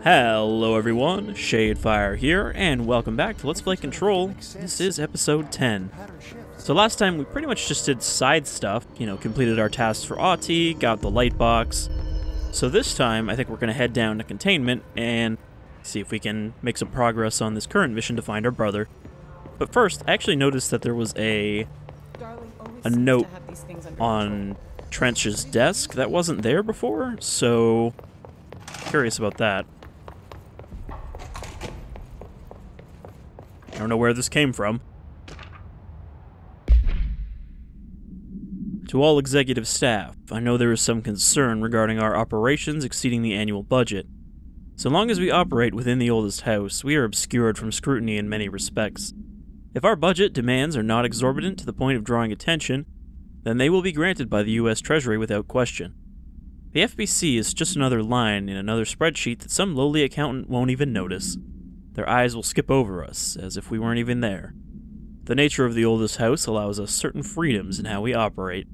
Hello everyone, Shadefyre here, and welcome back to Let's Play Control. This is episode 10. So last time we pretty much just did side stuff, completed our tasks for Auti, got the light box. So this time I think we're going to head down to Containment and see if we can make some progress on this current mission to find our brother. But first, I actually noticed that there was a note on Trench's desk that wasn't there before, so curious about that. I don't know where this came from. To all executive staff, I know there is some concern regarding our operations exceeding the annual budget. So long as we operate within the oldest house, we are obscured from scrutiny in many respects. If our budget demands are not exorbitant to the point of drawing attention, then they will be granted by the U.S. Treasury without question. The FBC is just another line in another spreadsheet that some lowly accountant won't even notice. Their eyes will skip over us, as if we weren't even there. The nature of the oldest house allows us certain freedoms in how we operate.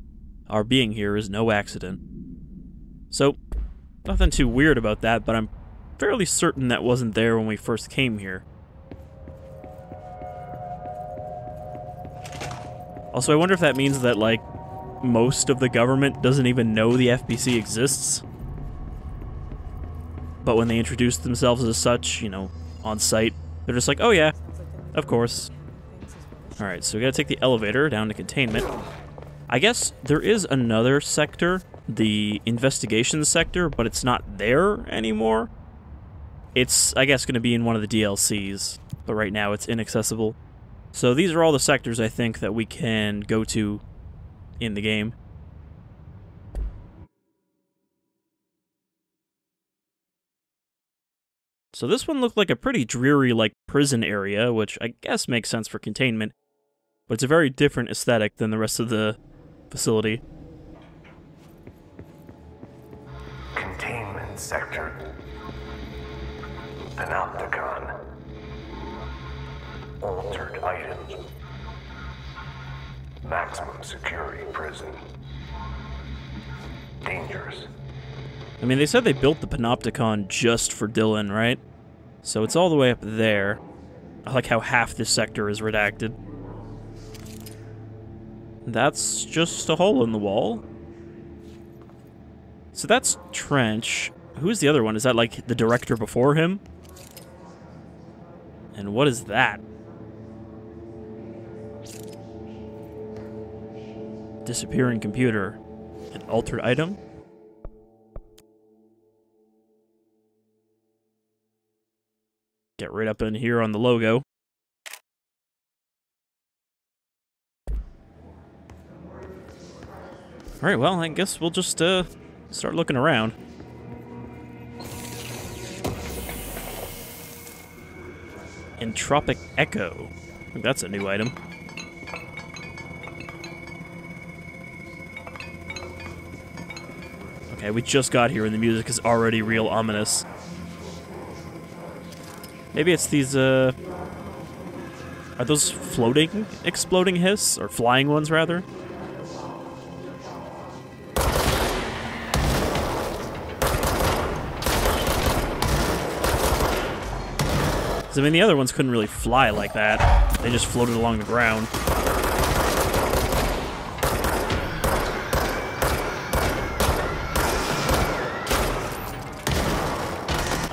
Our being here is no accident. So, nothing too weird about that, but I'm fairly certain that wasn't there when we first came here. Also, I wonder if that means that, most of the government doesn't even know the FBC exists. But when they introduce themselves as such, on site, they're just like, oh yeah, of course. Alright, so we gotta take the elevator down to Containment. I guess there is another sector, the investigation sector, but it's not there anymore. It's, I guess, gonna be in one of the DLCs, but right now it's inaccessible. So these are all the sectors, I think, that we can go to in the game. So this one looked like a pretty dreary, prison area, which I guess makes sense for Containment, but it's a very different aesthetic than the rest of the facility. Containment Sector. Panopticon. Altered items. Maximum security prison. Dangerous. I mean, they said they built the Panopticon just for Dylan, right? So it's all the way up there. I like how half this sector is redacted. That's just a hole in the wall. So that's Trench. Who's the other one? Is that, the director before him? And what is that? Disappearing computer. An altered item? Get right up in here on the logo. Alright, well, I guess we'll just start looking around. Entropic Echo. I think that's a new item. Okay, we just got here and the music is already real ominous. Maybe it's these, are those floating, exploding hiss? Or flying ones, rather? Because, I mean, the other ones couldn't really fly like that. They just floated along the ground.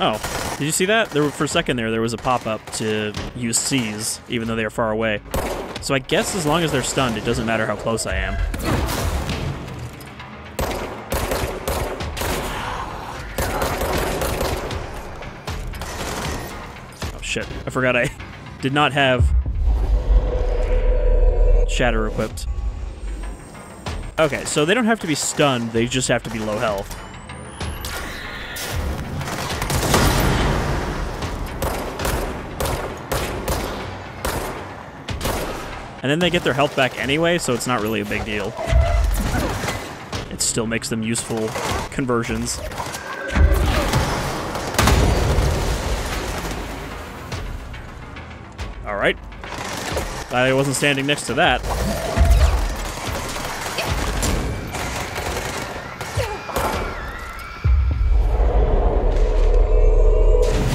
Oh. Did you see that? For a second there was a pop-up to use C's, even though they are far away. So I guess as long as they're stunned, it doesn't matter how close I am. Oh shit, I forgot I did not have Shatter equipped. Okay, so they don't have to be stunned, they just have to be low health. And then they get their health back anyway, so it's not really a big deal. It still makes them useful conversions. Alright. Glad I wasn't standing next to that.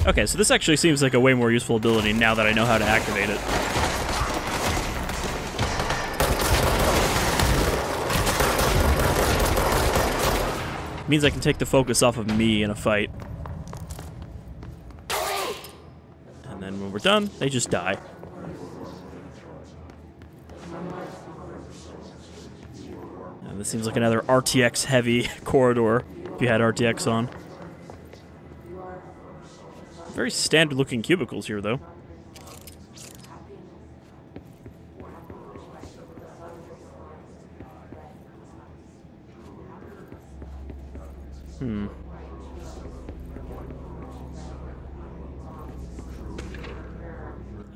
Okay, so this actually seems like a way more useful ability now that I know how to activate it. Means I can take the focus off of me in a fight. And then when we're done, they just die. And this seems like another RTX heavy corridor, if you had RTX on. Very standard looking cubicles here, though.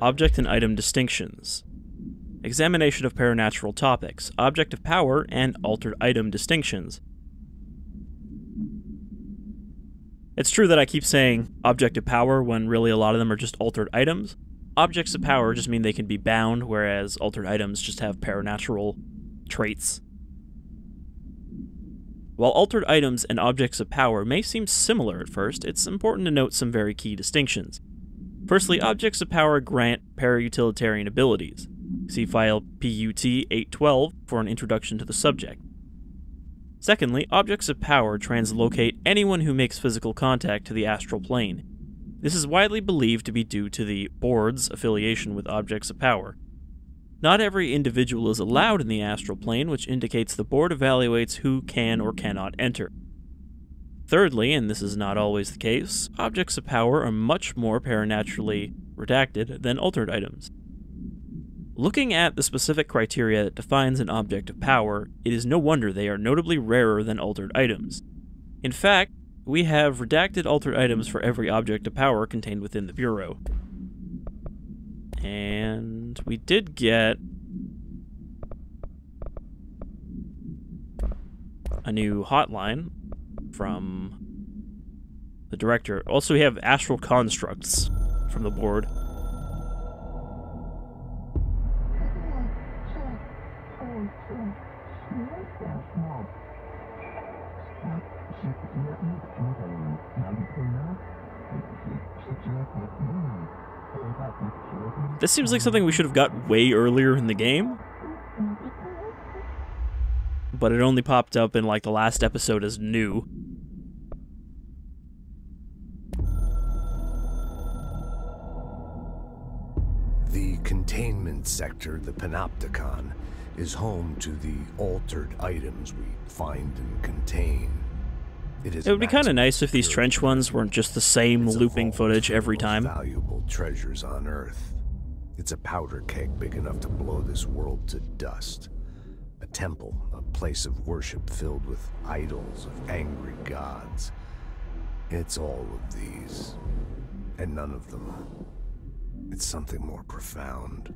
Object and item distinctions. Examination of paranatural topics, object of power, and altered item distinctions. It's true that I keep saying object of power when really a lot of them are just altered items. Objects of power just mean they can be bound, whereas altered items just have paranatural traits. While altered items and objects of power may seem similar at first, it's important to note some very key distinctions. Firstly, objects of power grant para-utilitarian abilities. See file PUT 812 for an introduction to the subject. Secondly, objects of power translocate anyone who makes physical contact to the astral plane. This is widely believed to be due to the board's affiliation with objects of power. Not every individual is allowed in the astral plane, which indicates the board evaluates who can or cannot enter. Thirdly, and this is not always the case, objects of power are much more paranaturally redacted than altered items. Looking at the specific criteria that defines an object of power, it is no wonder they are notably rarer than altered items. In fact, we have redacted altered items for every object of power contained within the Bureau. And we did get a new hotline from the director. Also, we have astral constructs from the board. This seems like something we should have got way earlier in the game. But it only popped up in like the last episode as new. The Containment Sector, the Panopticon, is home to the altered items we find and contain. It would be kind of nice if these trench ones weren't just the same looping footage every time. Valuable treasures on Earth. It's a powder keg big enough to blow this world to dust. A temple, a place of worship filled with idols of angry gods. It's all of these, and none of them. It's something more profound,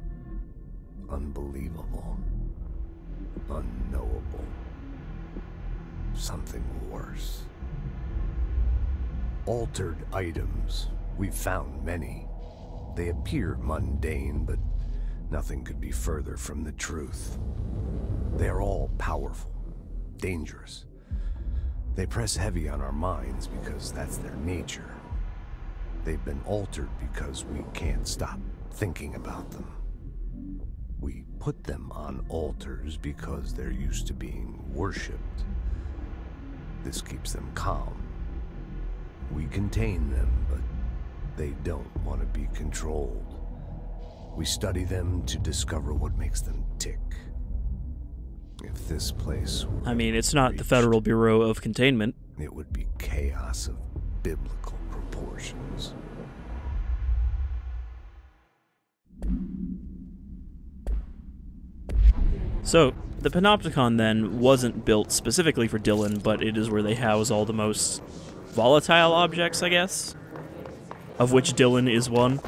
unbelievable, unknowable. Something worse. Altered items. We've found many. They appear mundane, but nothing could be further from the truth. They are all powerful, dangerous. They press heavy on our minds because that's their nature. They've been altered because we can't stop thinking about them. We put them on altars because they're used to being worshipped. This keeps them calm. We contain them, but they don't want to be controlled. We study them to discover what makes them tick. If this place were it's not the Federal Bureau of Containment. It would be chaos of biblical proportions. So, the Panopticon then wasn't built specifically for Dylan, but it is where they house all the most volatile objects, I guess? Of which Dylan is one.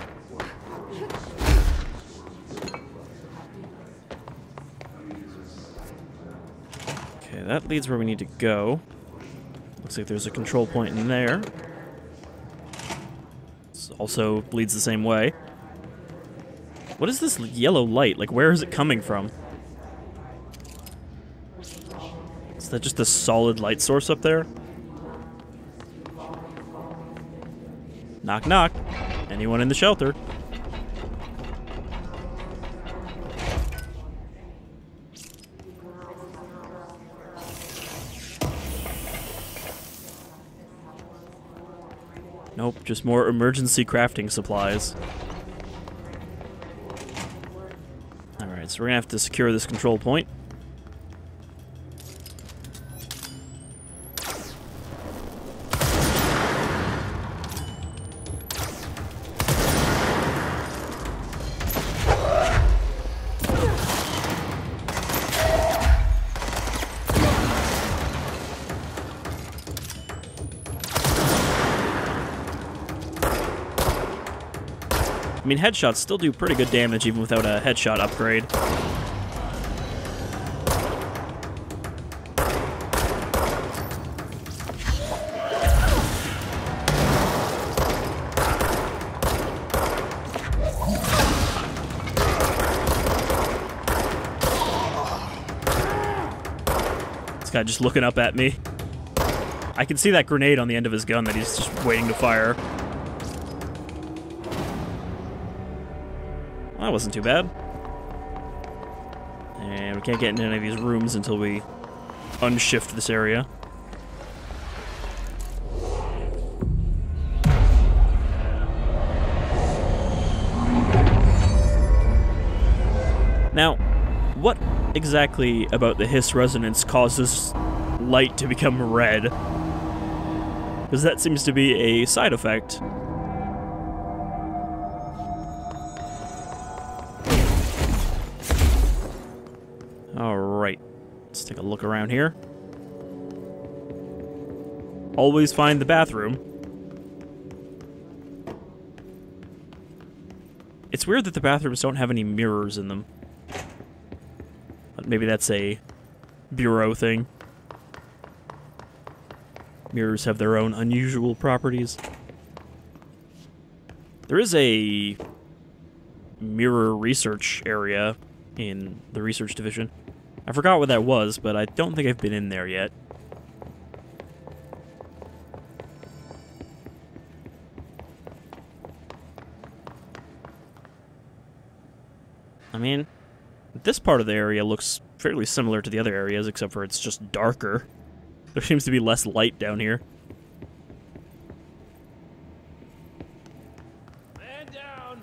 Okay, that leads where we need to go. Looks like there's a control point in there. This also leads the same way. What is this yellow light? Like, where is it coming from? Is that just a solid light source up there? Knock, knock. Anyone in the shelter? Nope, just more emergency crafting supplies. Alright, so we're gonna have to secure this control point. I mean, headshots still do pretty good damage even without a headshot upgrade. This guy just looking up at me. I can see that grenade on the end of his gun that he's just waiting to fire. That wasn't too bad. And we can't get into any of these rooms until we unshift this area. Now, what exactly about the hiss resonance causes light to become red? Because that seems to be a side effect. Alright, let's take a look around here. Always find the bathroom. It's weird that the bathrooms don't have any mirrors in them. But maybe that's a bureau thing. Mirrors have their own unusual properties. There is a mirror research area in the research division. I forgot what that was, but I don't think I've been in there yet. I mean, this part of the area looks fairly similar to the other areas, except for it's just darker. There seems to be less light down here. Man down.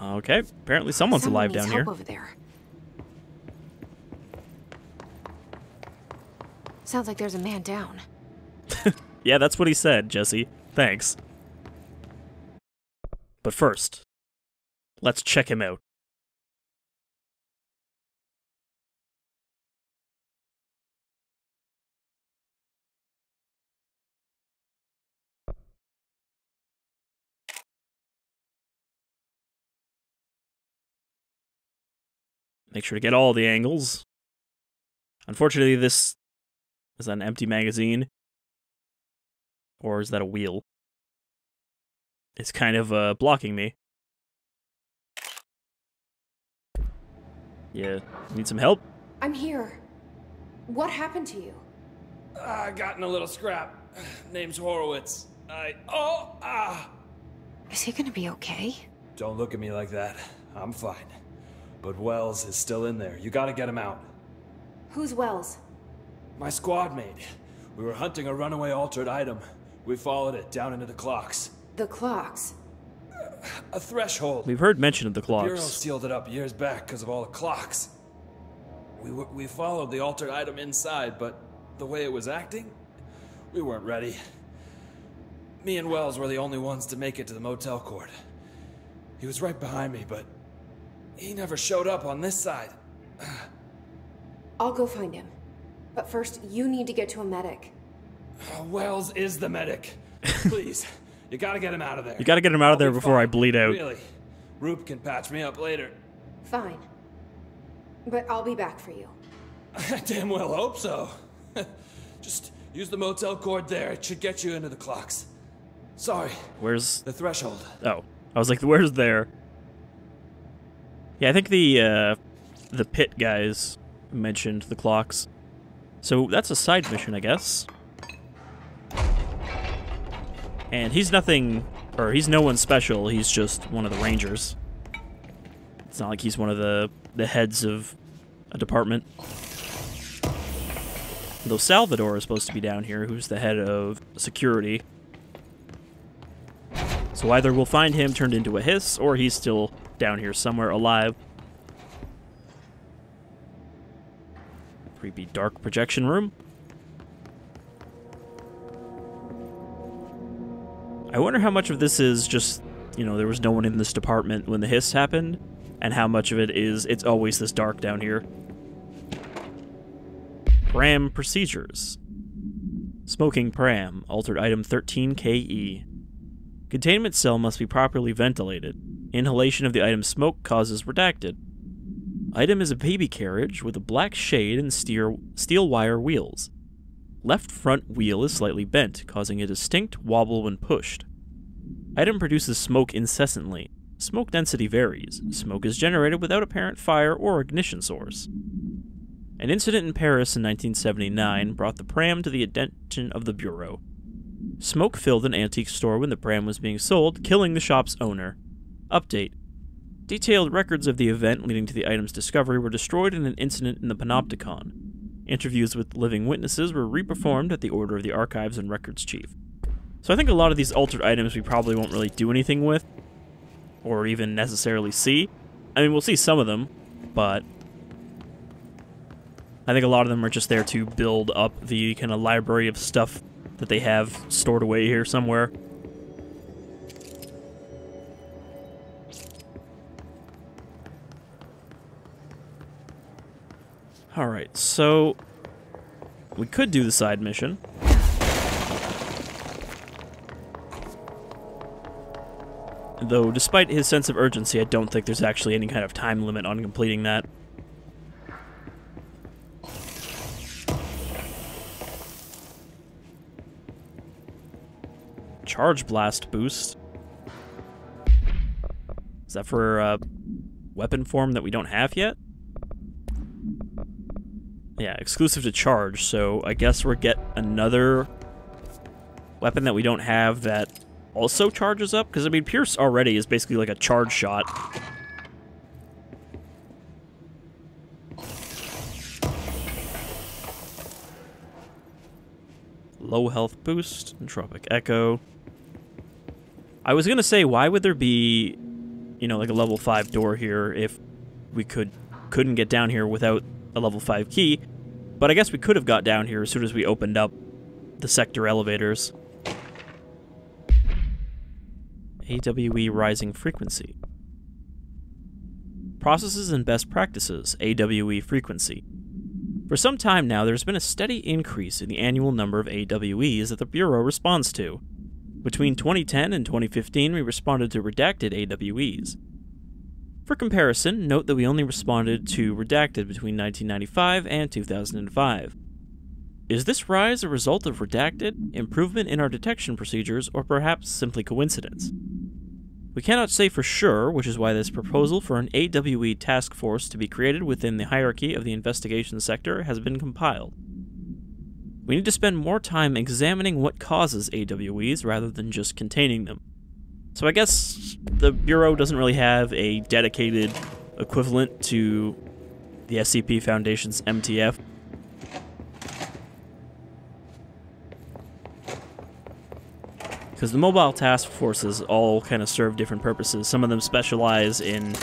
Okay, apparently someone's alive down here. Over there. Sounds like there's a man down. Yeah, that's what he said, Jesse. Thanks. But first, let's check him out. Make sure to get all the angles. Unfortunately, this is an empty magazine. Or is that a wheel? It's kind of blocking me. Yeah, need some help? I'm here. What happened to you? I got in a little scrap. Name's Horowitz. Is he gonna be okay? Don't look at me like that. I'm fine. But Wells is still in there. You gotta get him out. Who's Wells? My squad mate. We were hunting a runaway altered item. We followed it down into the clocks. The clocks. A threshold. We've heard mention of the The Bureau clocks. sealed it up years back because of all the clocks. We followed the altered item inside, but the way it was acting, we weren't ready. Me and Wells were the only ones to make it to the motel court. He was right behind me, but he never showed up on this side. I'll go find him. But first, you need to get to a medic. Wells is the medic. Please, you gotta get him out of there. You gotta get him out of there I'll be before I fine. bleed out. Really. Roop can patch me up later. Fine. But I'll be back for you. I damn well hope so. Just use the motel cord there. It should get you into the clocks. Sorry. Where's... The threshold. Oh. I was like, where's there? Yeah, I think the pit guys mentioned the clocks. So that's a side mission, I guess. And he's nothing, or he's no one special, he's just one of the rangers. It's not like he's one of the heads of a department. Though Salvador is supposed to be down here, who's the head of security. So either we'll find him turned into a hiss, or he's still down here somewhere alive. Creepy dark projection room. I wonder how much of this is just, you know, there was no one in this department when the hiss happened, and how much of it is it's always this dark down here. Pram procedures. Smoking pram, altered item 13KE. Containment cell must be properly ventilated. Inhalation of the item's smoke causes redacted. Item is a baby carriage with a black shade and steel wire wheels. Left front wheel is slightly bent, causing a distinct wobble when pushed. Item produces smoke incessantly. Smoke density varies. Smoke is generated without apparent fire or ignition source. An incident in Paris in 1979 brought the pram to the attention of the Bureau. Smoke filled an antique store when the pram was being sold, killing the shop's owner. Update. Detailed records of the event leading to the item's discovery were destroyed in an incident in the Panopticon. Interviews with living witnesses were reperformed at the order of the Archives and Records Chief. So I think a lot of these altered items we probably won't really do anything with, or even necessarily see. I mean, we'll see some of them, but I think a lot of them are just there to build up the kind of library of stuff that they have stored away here somewhere. Alright, so we could do the side mission. Though, despite his sense of urgency, I don't think there's actually any kind of time limit on completing that. Charge blast boost. Is that for a weapon form that we don't have yet? Yeah, exclusive to charge, so I guess we'll get another weapon that we don't have that also charges up, because I mean, Pierce already is basically like a charge shot. Low health boost, Entropic Echo. I was gonna say, why would there be, you know, like a level 5 door here if we couldn't get down here without a level 5 key? But I guess we could have got down here as soon as we opened up the sector elevators. AWE rising frequency. Processes and best practices, AWE frequency. For some time now, there's been a steady increase in the annual number of AWEs that the Bureau responds to. Between 2010 and 2015, we responded to redacted AWEs. For comparison, note that we only responded to redacted between 1995 and 2005. Is this rise a result of redacted, improvement in our detection procedures, or perhaps simply coincidence? We cannot say for sure, which is why this proposal for an AWE task force to be created within the hierarchy of the investigation sector has been compiled. We need to spend more time examining what causes AWEs rather than just containing them. So I guess the Bureau doesn't really have a dedicated equivalent to the SCP Foundation's MTF. Because the mobile task forces all kind of serve different purposes. Some of them specialize in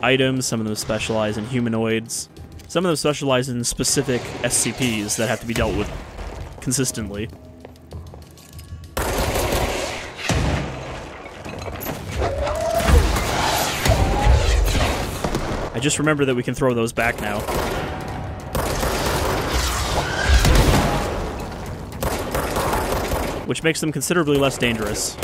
items, some of them specialize in humanoids, some of them specialize in specific SCPs that have to be dealt with consistently. I just remember that we can throw those back now. Which makes them considerably less dangerous.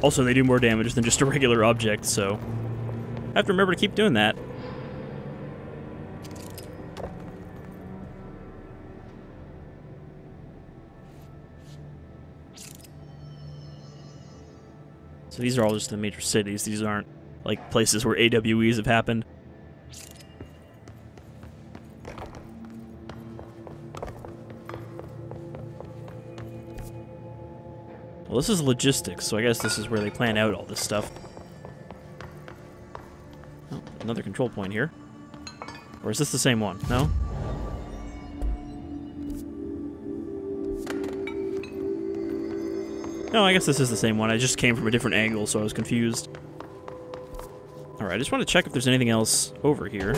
Also, they do more damage than just a regular object, so I have to remember to keep doing that. So these are all just the major cities. These aren't like places where AWEs have happened. Well, this is logistics, so I guess this is where they plan out all this stuff. Oh, another control point here. Or is this the same one? No? No, I guess this is the same one. I just came from a different angle, so I was confused. Alright, I just want to check if there's anything else over here.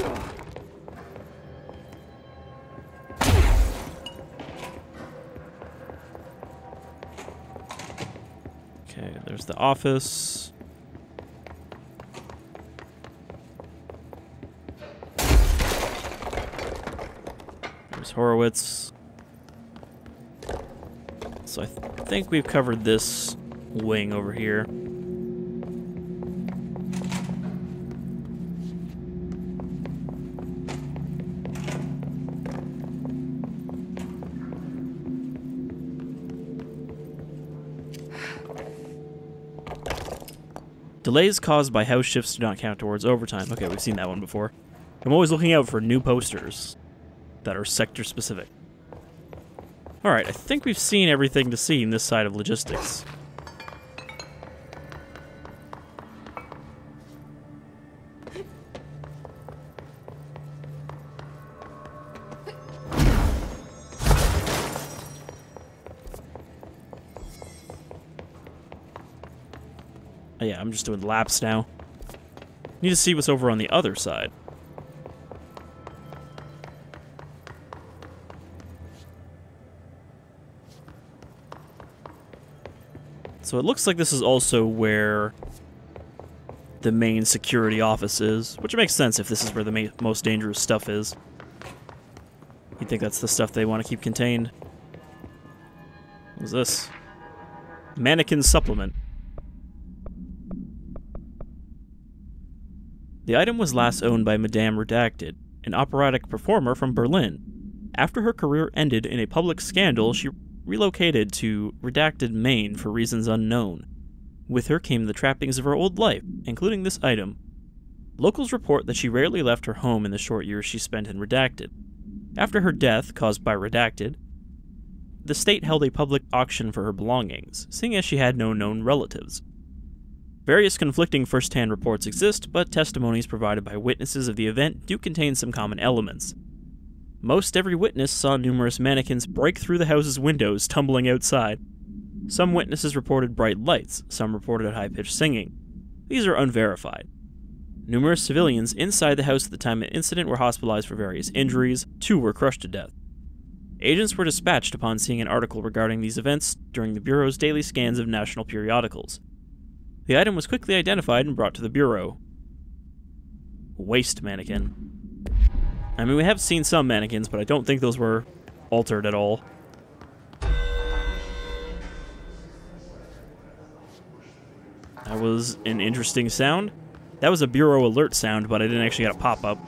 Okay, there's the office. There's Horowitz. So I think we've covered this wing over here. Delays caused by house shifts do not count towards overtime. Okay, we've seen that one before. I'm always looking out for new posters that are sector-specific. Alright, I think we've seen everything to see in this side of logistics. Oh yeah, I'm just doing laps now. Need to see what's over on the other side. So it looks like this is also where the main security office is, which makes sense if this is where the most dangerous stuff is. You'd think that's the stuff they want to keep contained. What's this? Mannequin supplement. The item was last owned by Madame Redacted, an operatic performer from Berlin. After her career ended in a public scandal, she relocated to Redacted, Maine for reasons unknown. With her came the trappings of her old life, including this item. Locals report that she rarely left her home in the short years she spent in Redacted. After her death, caused by Redacted, the state held a public auction for her belongings, seeing as she had no known relatives. Various conflicting first-hand reports exist, but testimonies provided by witnesses of the event do contain some common elements. Most every witness saw numerous mannequins break through the house's windows, tumbling outside. Some witnesses reported bright lights, some reported high-pitched singing. These are unverified. Numerous civilians inside the house at the time of the incident were hospitalized for various injuries. 2 were crushed to death. Agents were dispatched upon seeing an article regarding these events during the Bureau's daily scans of national periodicals. The item was quickly identified and brought to the Bureau. Waste mannequin. I mean, we have seen some mannequins, but I don't think those were altered at all. That was an interesting sound. That was a Bureau alert sound, but I didn't actually get a pop-up.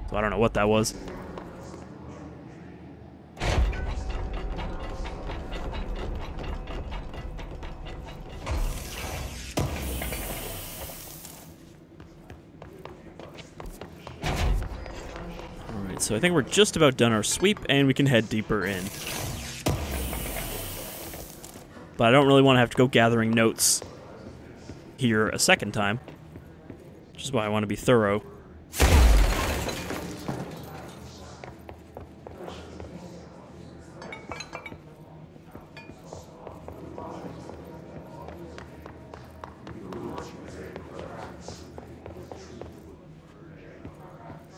So I don't know what that was. So I think we're just about done our sweep, and we can head deeper in. But I don't really want to have to go gathering notes here a second time, which is why I want to be thorough.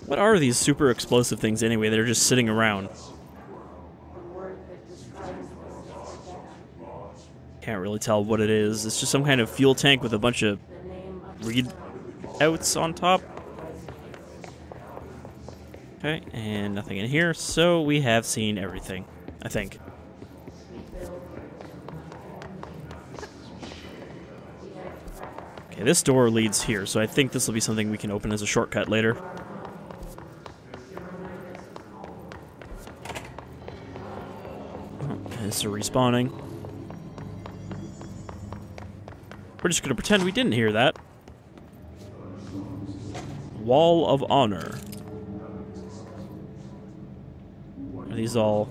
What are these super explosive things anyway that are just sitting around? Can't really tell what it is. It's just some kind of fuel tank with a bunch of readouts on top. Okay, and nothing in here, so we have seen everything, I think. Okay, this door leads here, so I think this will be something we can open as a shortcut later. It's a respawning. We're just gonna pretend we didn't hear that. Wall of Honor. Are these all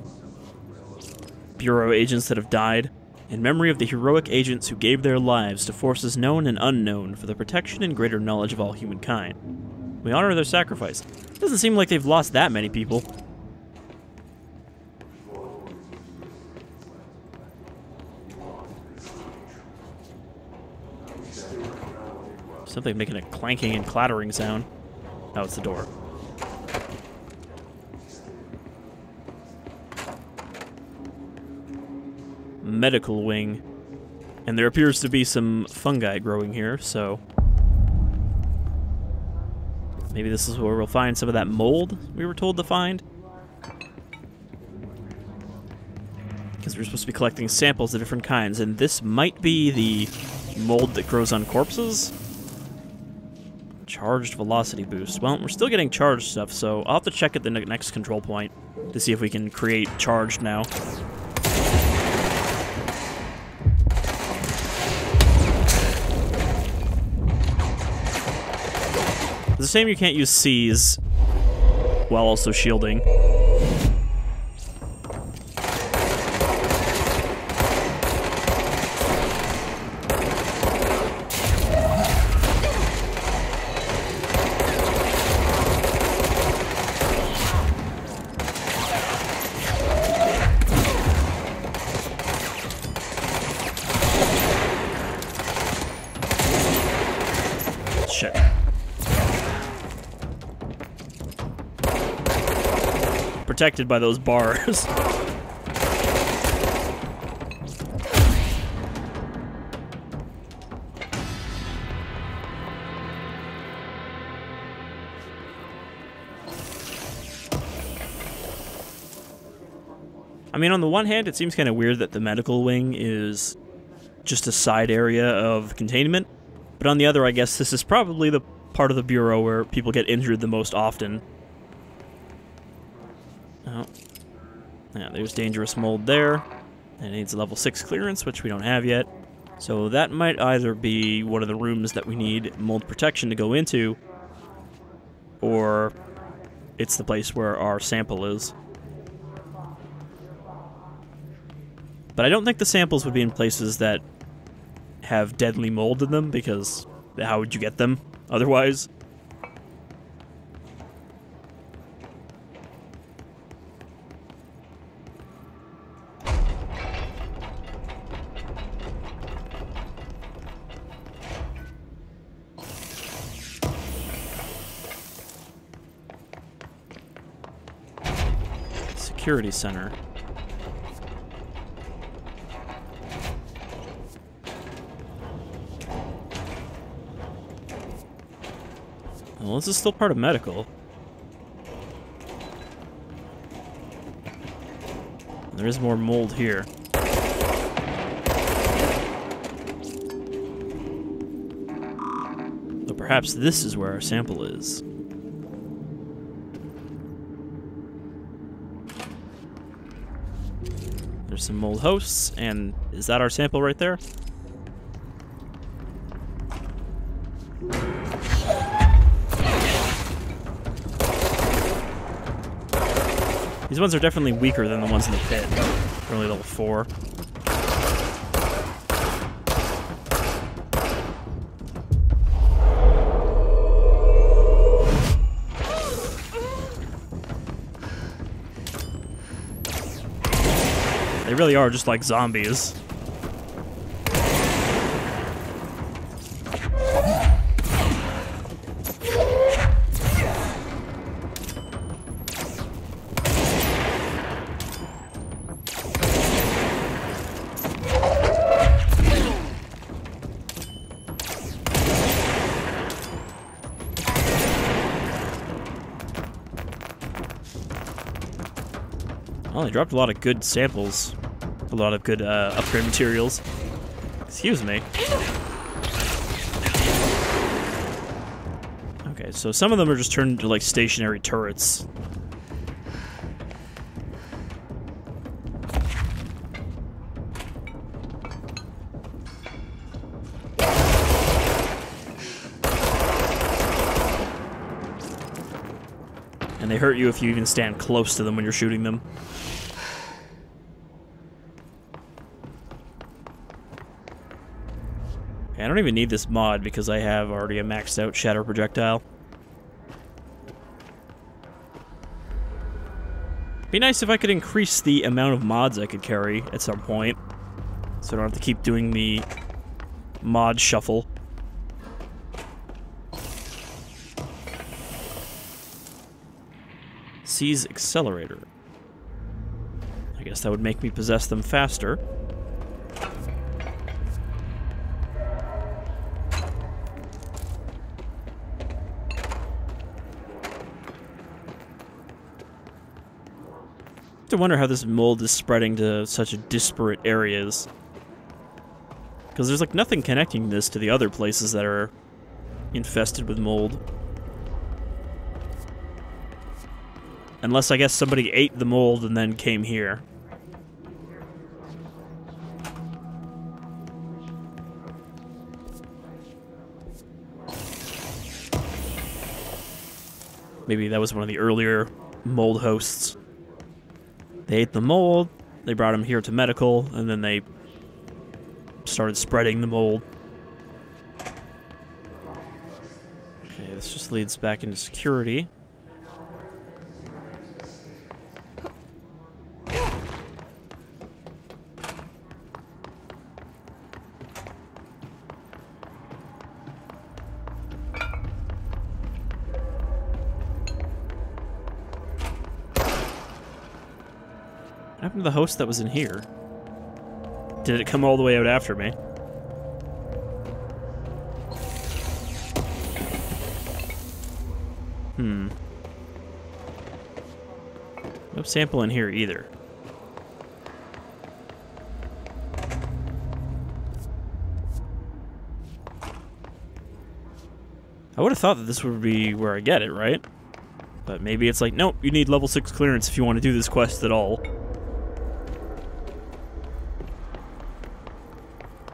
Bureau agents that have died? In memory of the heroic agents who gave their lives to forces known and unknown for the protection and greater knowledge of all humankind. We honor their sacrifice. Doesn't seem like they've lost that many people. Something making a clanking and clattering sound. Oh, it's the door. Medical wing. And there appears to be some fungi growing here, so maybe this is where we'll find some of that mold we were told to find. Because we're supposed to be collecting samples of different kinds, and this might be the mold that grows on corpses. Charged velocity boost. Well, we're still getting charged stuff, so I'll have to check at the next control point to see if we can create charged now. It's a shame you can't use C's while also shielding. Shit. Protected by those bars. I mean, on the one hand, it seems kind of weird that the medical wing is just a side area of containment, but on the other, I guess this is probably the part of the Bureau where people get injured the most often. Oh. Yeah, there's dangerous mold there. It needs a level 6 clearance, which we don't have yet. So that might either be one of the rooms that we need mold protection to go into, or it's the place where our sample is. But I don't think the samples would be in places that have deadly mold in them, because how would you get them otherwise? Security center. Well, this is still part of medical. There is more mold here. But perhaps this is where our sample is. There's some mold hosts, and is that our sample right there? These ones are definitely weaker than the ones in the pit. They're only level 4. They really are just like zombies. Well, they dropped a lot of good samples. A lot of good upgrade materials. Excuse me. Okay, so some of them are just turned into like stationary turrets. they hurt you if you even stand close to them when you're shooting them. Okay, I don't even need this mod because I have already a maxed out shatter projectile. Be nice if I could increase the amount of mods I could carry at some point, so I don't have to keep doing the mod shuffle. Seize accelerator. I guess that would make me possess them faster. I wonder how this mold is spreading to such disparate areas. Because there's like nothing connecting this to the other places that are infested with mold. Unless I guess somebody ate the mold and then came here. Maybe that was one of the earlier mold hosts. They ate the mold, they brought him here to medical, and then they started spreading the mold. Okay, this just leads back into security. What happened to the host that was in here? Did it come all the way out after me? No sample in here either. I would have thought that this would be where I get it, right? But maybe it's like, nope, you need level 6 clearance if you want to do this quest at all.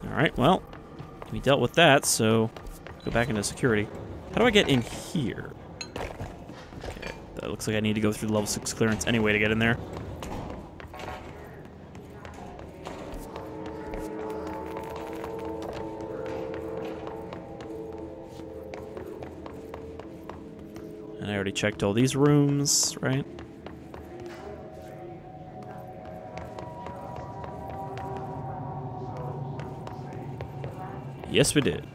Alright, well, we dealt with that, so go back into security. How do I get in here? Okay, that looks like I need to go through the level 6 clearance anyway to get in there. And I already checked all these rooms, right? Yes, we did.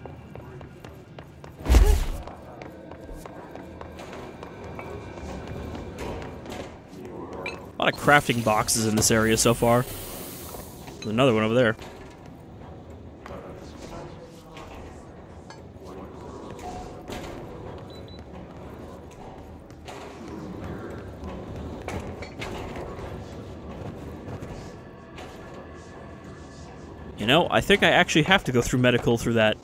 A lot of crafting boxes in this area so far. There's another one over there. You know, I think I actually have to go through medical through that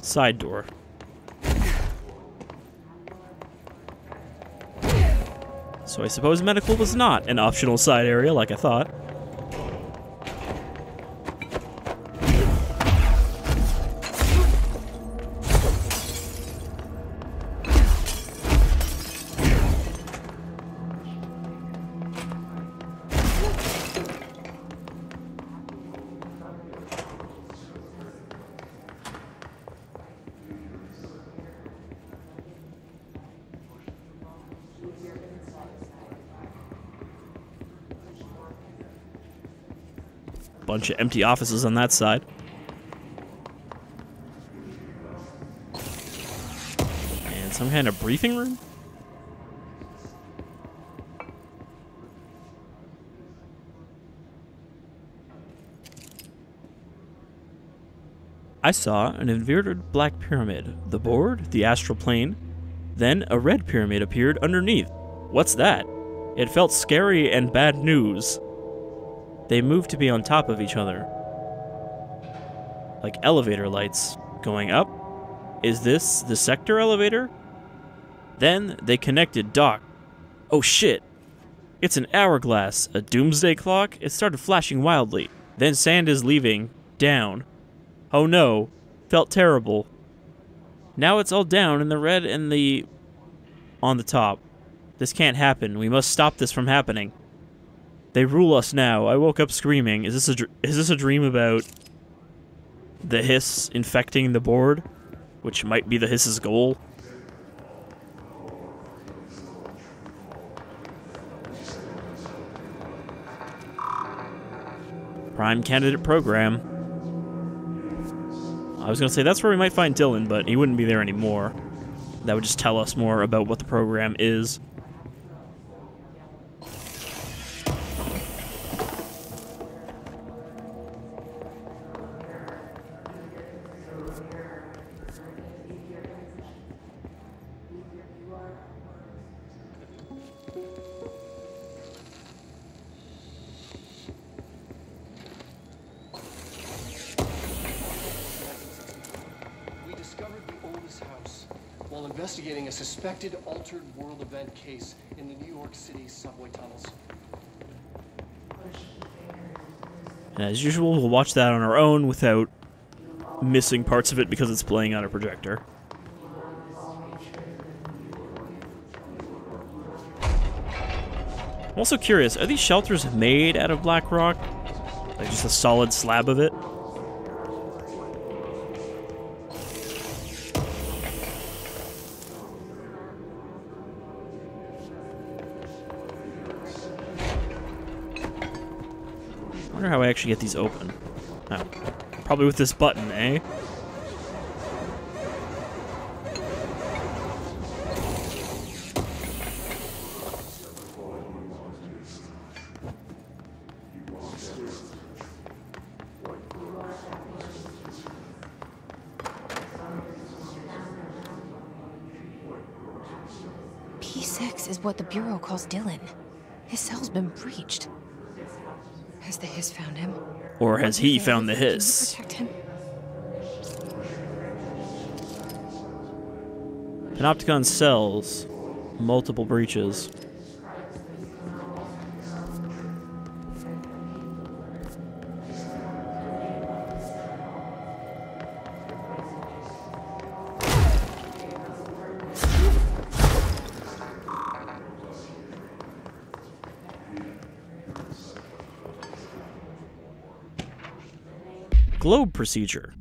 side door. So I suppose medical was not an optional side area like I thought. Bunch of empty offices on that side. And some kind of briefing room? I saw an inverted black pyramid, the board, the astral plane, then a red pyramid appeared underneath. What's that? It felt scary and bad news. They moved to be on top of each other. Like elevator lights going up. Is this the sector elevator? Then they connected dock. Oh shit. It's an hourglass, a doomsday clock. It started flashing wildly. Then sand is leaving. Down. Oh no. Felt terrible. Now it's all down and the red and the on the top. This can't happen. We must stop this from happening. They rule us now. I woke up screaming. Is this a dream about the hiss infecting the board? Which might be the hiss's goal? Prime candidate program. I was gonna say that's where we might find Dylan, but he wouldn't be there anymore. That would just tell us more about what the program is. While investigating a suspected altered world event case in the New York City subway tunnels. And as usual, we'll watch that on our own without missing parts of it because it's playing on a projector. I'm also curious, are these shelters made out of black rock? Like just a solid slab of it? I wonder how I actually get these open. Oh, probably with this button, eh? P6 is what the Bureau calls Dylan. His cell's been breached. Has the hiss found him? Or has he found the hiss? Protect him. Panopticon cells. Multiple breaches. Globe procedure.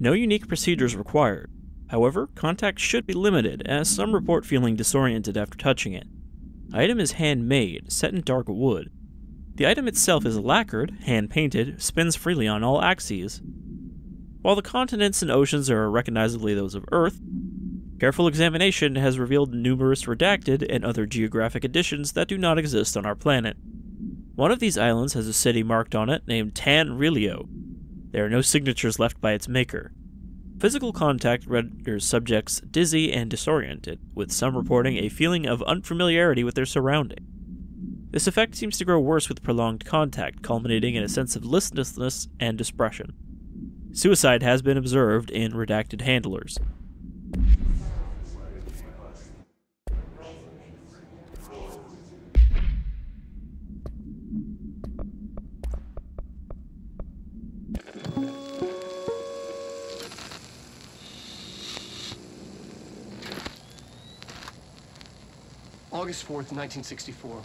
No unique procedures required. However, contact should be limited, as some report feeling disoriented after touching it. Item is handmade, set in dark wood. The item itself is lacquered, hand-painted, spins freely on all axes. While the continents and oceans are recognizably those of Earth, careful examination has revealed numerous redacted and other geographic additions that do not exist on our planet. One of these islands has a city marked on it named Tan Rilio. There are no signatures left by its maker. Physical contact renders subjects dizzy and disoriented, with some reporting a feeling of unfamiliarity with their surrounding. This effect seems to grow worse with prolonged contact, culminating in a sense of listlessness and depression. Suicide has been observed in redacted handlers. August 4th, 1964.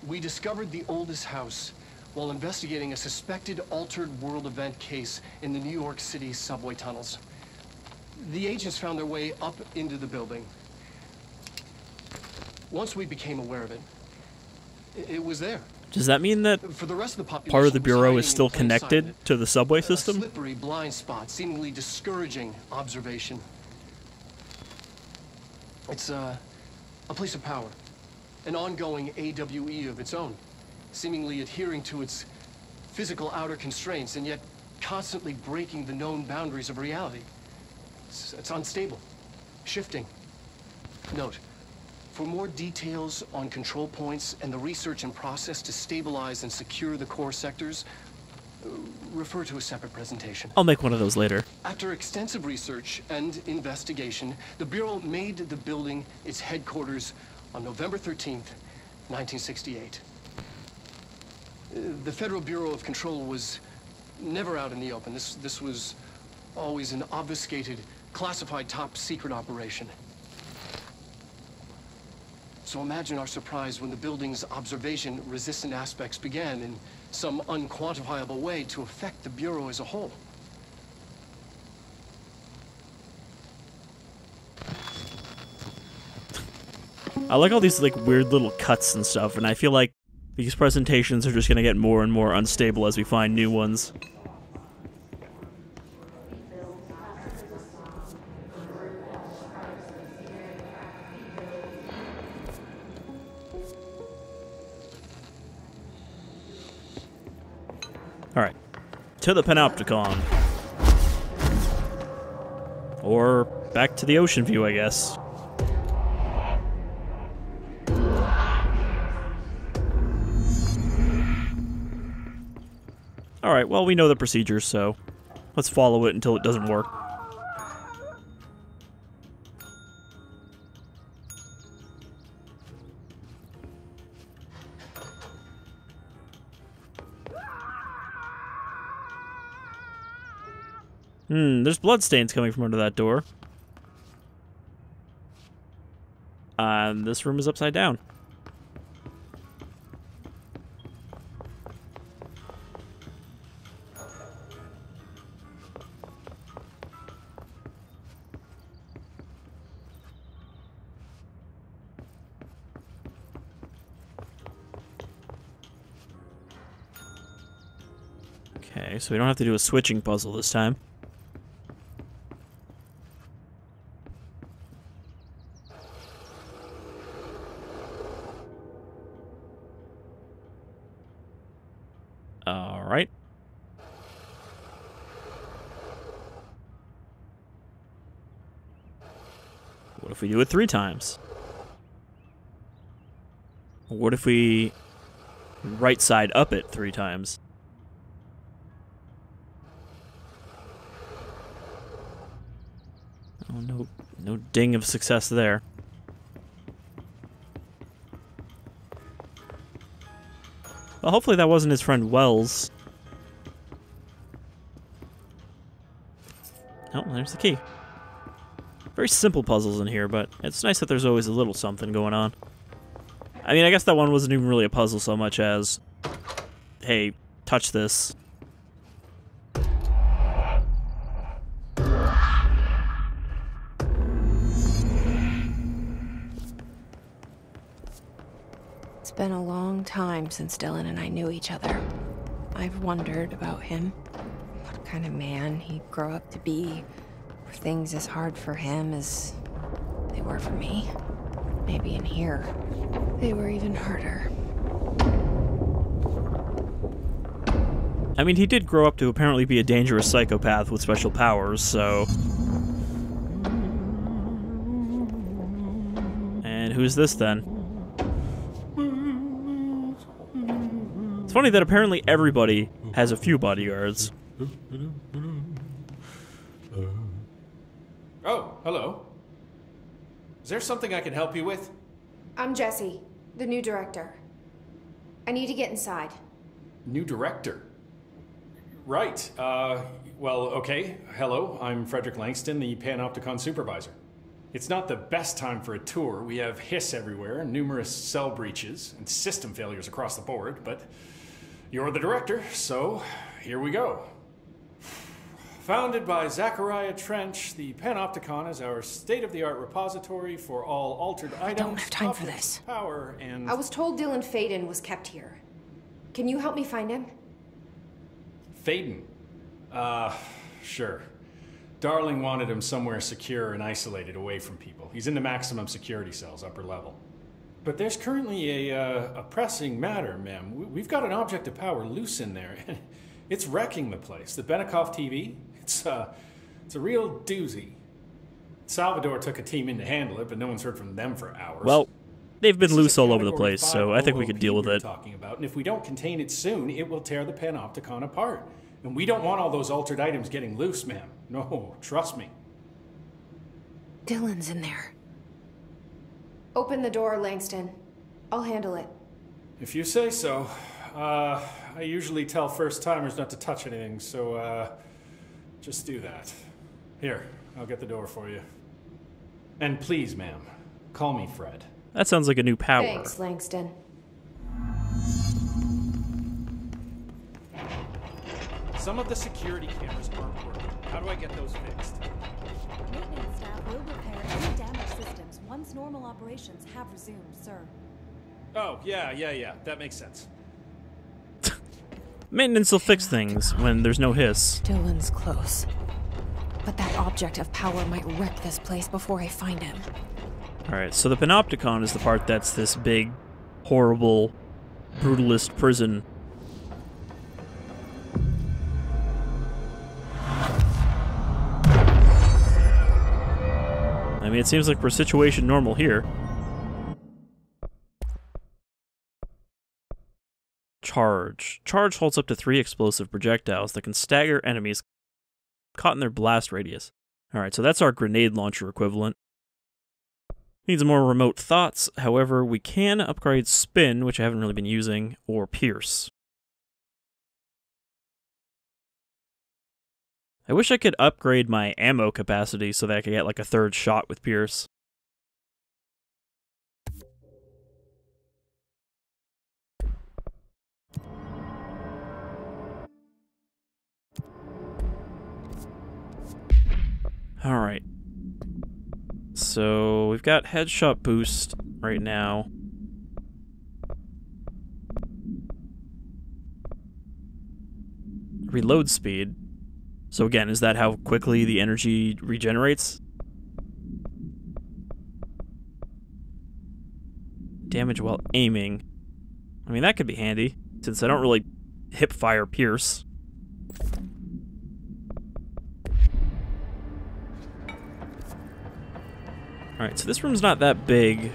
We discovered the oldest house while investigating a suspected altered world event case in the New York City subway tunnels. The agents found their way up into the building. Once we became aware of it, it was there. Does that mean that For the rest of the population, part of the Bureau was is still hiding in plain connected sight. to the subway A system? slippery blind spot, seemingly discouraging observation. It's a place of power, an ongoing AWE of its own, seemingly adhering to its physical outer constraints and yet constantly breaking the known boundaries of reality. It's unstable, shifting. Note, for more details on control points and the research and process to stabilize and secure the core sectors, refer to a separate presentation. I'll make one of those later. After extensive research and investigation, the Bureau made the building its headquarters on November 13th, 1968. The Federal Bureau of Control was never out in the open. This was always an obfuscated, classified top secret operation. So imagine our surprise when the building's observation-resistant aspects began in some unquantifiable way to affect the Bureau as a whole. I like all these like weird little cuts and stuff, and I feel like these presentations are just gonna get more and more unstable as we find new ones. Alright, to the Panopticon. Or back to the Oceanview, I guess. Alright, well, we know the procedures, so let's follow it until it doesn't work. There's bloodstains coming from under that door. This room is upside down. Okay, so we don't have to do a switching puzzle this time. Alright. What if we do it 3 times? What if we right side up it 3 times? Oh, no ding of success there. Well, hopefully that wasn't his friend Wells. Oh, there's the key. Very simple puzzles in here, but it's nice that there's always a little something going on. I mean, I guess that one wasn't even really a puzzle so much as, hey, touch this. It's been a long time since Dylan and I knew each other. I've wondered about him. What kind of man he'd grow up to be. Were things as hard for him as they were for me? Maybe in here, they were even harder. I mean, he did grow up to apparently be a dangerous psychopath with special powers, so... And who's this then? It's funny that apparently everybody has a few bodyguards. Oh, hello. Is there something I can help you with? I'm Jessie, the new director. I need to get inside. New director? Right. Well, okay. Hello, I'm Frederick Langston, the Panopticon supervisor. It's not the best time for a tour. We have hiss everywhere, numerous cell breaches, and system failures across the board, but you're the director, so here we go. Founded by Zachariah Trench, the Panopticon is our state-of-the-art repository for all altered items. I don't have time for this. Power and... I was told Dylan Faden was kept here. Can you help me find him? Faden? Sure. Darling wanted him somewhere secure and isolated away from people. He's in the maximum security cells, upper level. But there's currently a pressing matter, ma'am. We've got an object of power loose in there. It's wrecking the place. The Benicoff TV, it's a real doozy. Salvador took a team in to handle it, but no one's heard from them for hours. Well, they've been loose all over the place, so I think we could deal with it. Talking about, and if we don't contain it soon, it will tear the Panopticon apart. And we don't want all those altered items getting loose, ma'am. No, trust me. Dylan's in there. Open the door, Langston. I'll handle it. If you say so. I usually tell first-timers not to touch anything, so, just do that. Here, I'll get the door for you. And please, ma'am, call me Fred. That sounds like a new power. Thanks, Langston. Some of the security cameras aren't working. How do I get those fixed? Maintenance staff will repair any damaged systems once normal operations have resumed, sir. Oh, yeah. That makes sense. Maintenance will fix things when there's no hiss. Dylan's close. But that object of power might wreck this place before I find him. Alright, so the Panopticon is the part that's this big, horrible, brutalist prison. I mean, it seems like we're situation normal here. Charge. Charge holds up to 3 explosive projectiles that can stagger enemies caught in their blast radius. Alright, so that's our grenade launcher equivalent. Needs more remote thoughts, however, we can upgrade spin, which I haven't really been using, or pierce. I wish I could upgrade my ammo capacity so that I could get like a 3rd shot with pierce. Alright. So, we've got headshot boost right now. Reload speed. So again, is that how quickly the energy regenerates? Damage while aiming. I mean, that could be handy, since I don't really hip fire pierce. Alright, so this room's not that big,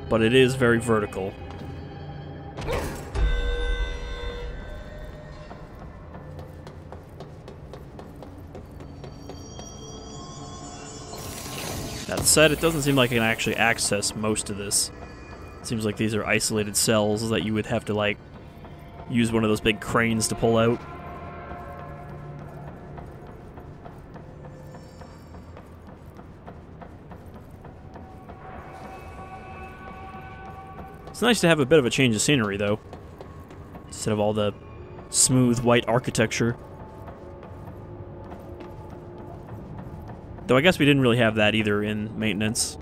but it is very vertical. That said, it doesn't seem like I can actually access most of this. It seems like these are isolated cells that you would have to, like, use one of those big cranes to pull out. It's nice to have a bit of a change of scenery, though, instead of all the smooth white architecture. Though I guess we didn't really have that either in maintenance.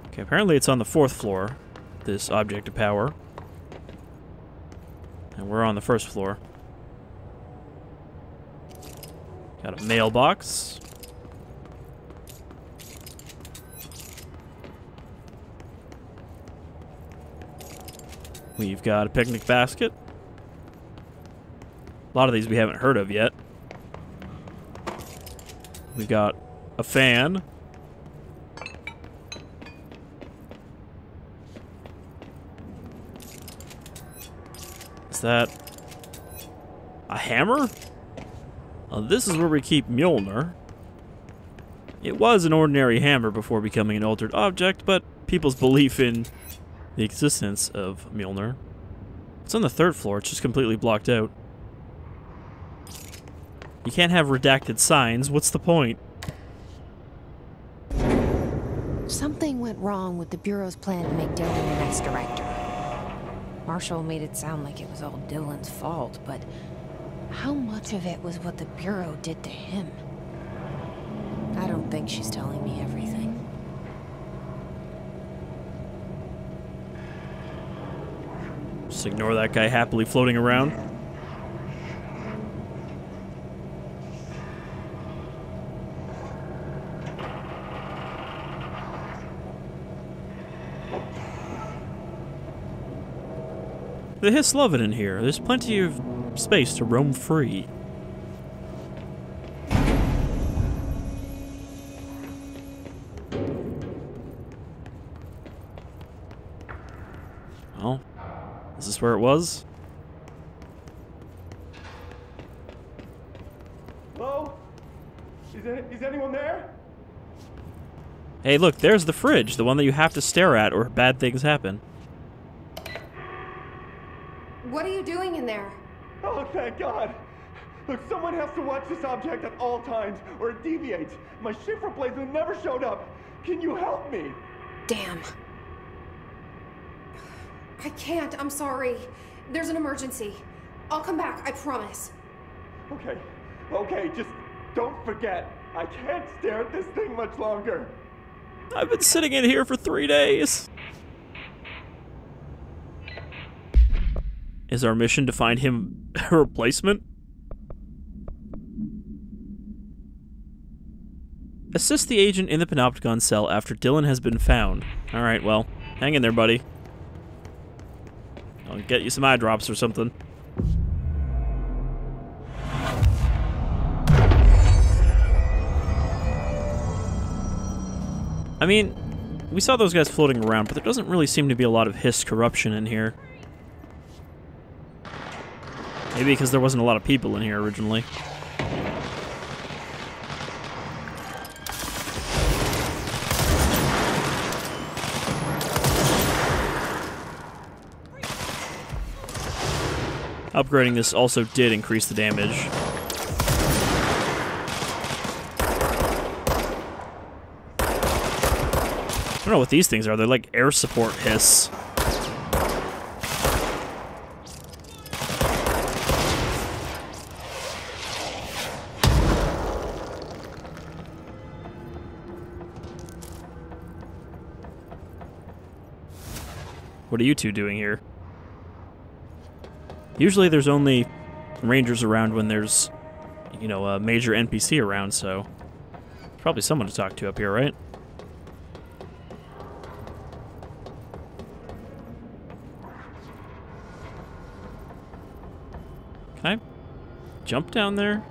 Okay, apparently it's on the 4th floor, this object of power. And we're on the 1st floor. Got a mailbox. We've got a picnic basket. A lot of these we haven't heard of yet. We've got a fan. Is that a hammer? This is where we keep Mjolnir. It was an ordinary hammer before becoming an altered object, but people's belief in the existence of Mjolnir. It's on the 3rd floor, it's just completely blocked out. You can't have redacted signs, what's the point? Something went wrong with the Bureau's plan to make Dylan the next director. Marshall made it sound like it was all Dylan's fault, but how much of it was what the Bureau did to him? I don't think she's telling me everything. Just ignore that guy happily floating around. The Hiss love it in here. There's plenty of space to roam free. Well, is this where it was? Hello? Is anyone there? Hey, look, there's the fridge, the one that you have to stare at or bad things happen. What are you doing in there? Oh, thank God. Look, someone has to watch this object at all times, or it deviates. My shift replacement never showed up. Can you help me? Damn. I can't, I'm sorry. There's an emergency. I'll come back, I promise. Okay, just don't forget. I can't stare at this thing much longer. I've been sitting in here for 3 days. Is our mission to find him a replacement? Assist the agent in the Panopticon cell after Dylan has been found. Alright, well, hang in there, buddy. I'll get you some eye drops or something. I mean, we saw those guys floating around, but there doesn't really seem to be a lot of hissed corruption in here. Maybe because there wasn't a lot of people in here originally. Upgrading this also did increase the damage. I don't know what these things are. They're like air support hiss. What are you two doing here? Usually there's only rangers around when there's, you know, a major NPC around, so probably someone to talk to up here, right? Can I jump down there?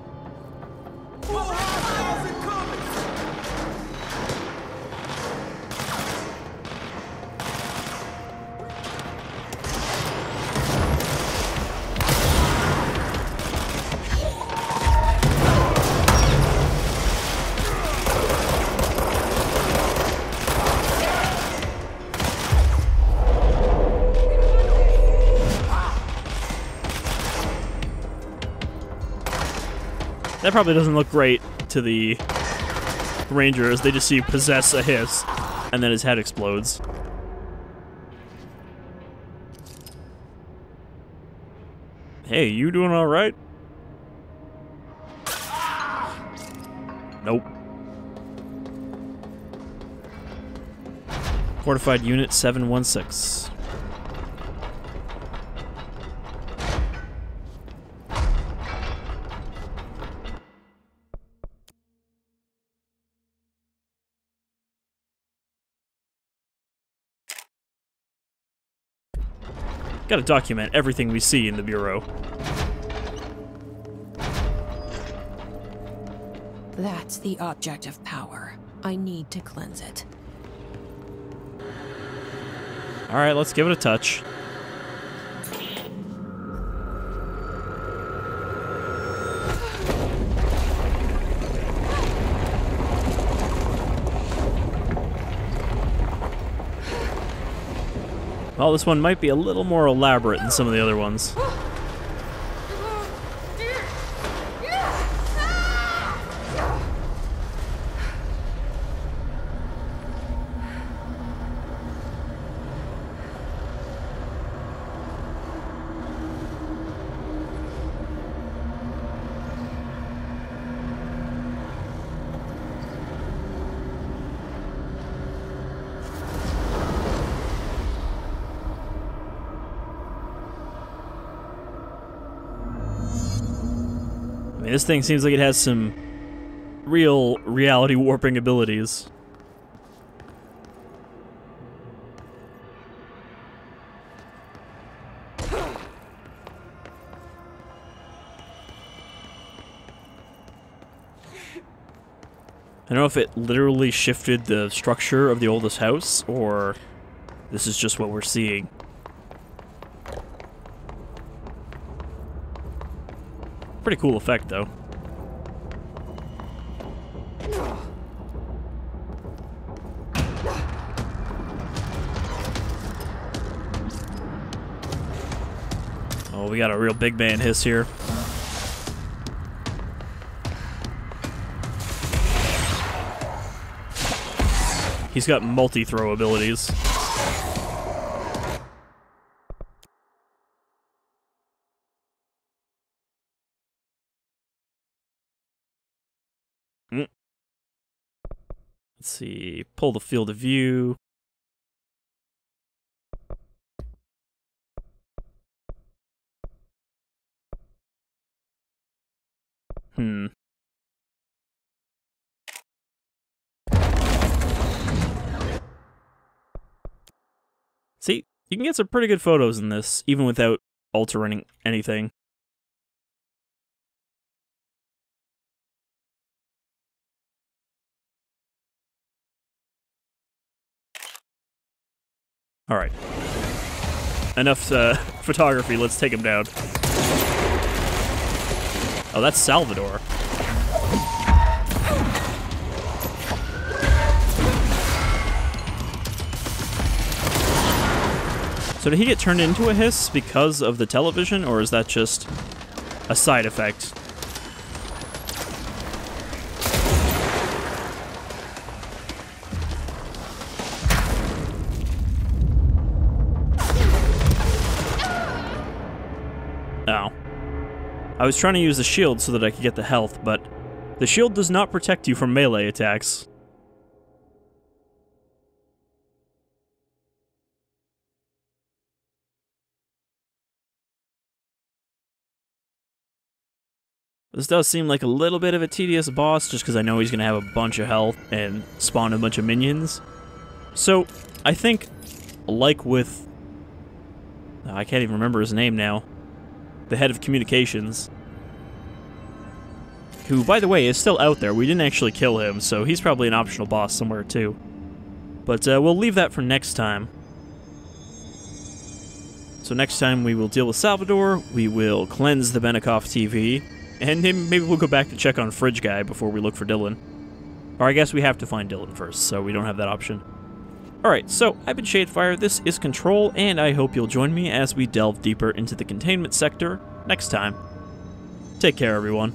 That probably doesn't look great to the ranger as they just see you possess a hiss, and then his head explodes. Hey, you doing alright? Nope. Fortified Unit 716. Gotta document everything we see in the Bureau. That's the object of power. I need to cleanse it. Alright, let's give it a touch. Well, this one might be a little more elaborate than some of the other ones. This thing seems like it has some real reality warping abilities. I don't know if it literally shifted the structure of the oldest house, or this is just what we're seeing. Pretty cool effect, though. Oh, we got a real big man hiss here. He's got multi-throw abilities. Let's see, pull the field of view. See, you can get some pretty good photos in this, even without altering anything. Alright. Enough photography, let's take him down. Oh, that's Salvador. So did he get turned into a hiss because of the television, or is that just a side effect? Oh. I was trying to use the shield so that I could get the health, but the shield does not protect you from melee attacks. This does seem like a little bit of a tedious boss, just because I know he's going to have a bunch of health and spawn a bunch of minions. So, I think, like with... I can't even remember his name now. The head of communications. Who, by the way, is still out there. We didn't actually kill him, so he's probably an optional boss somewhere, too. But we'll leave that for next time. So next time we will deal with Salvador, we will cleanse the Benicoff TV, and maybe we'll go back to check on Fridge Guy before we look for Dylan. Or I guess we have to find Dylan first, so we don't have that option. Alright, so I've been Shadefyre, this is Control, and I hope you'll join me as we delve deeper into the Containment Sector next time. Take care, everyone.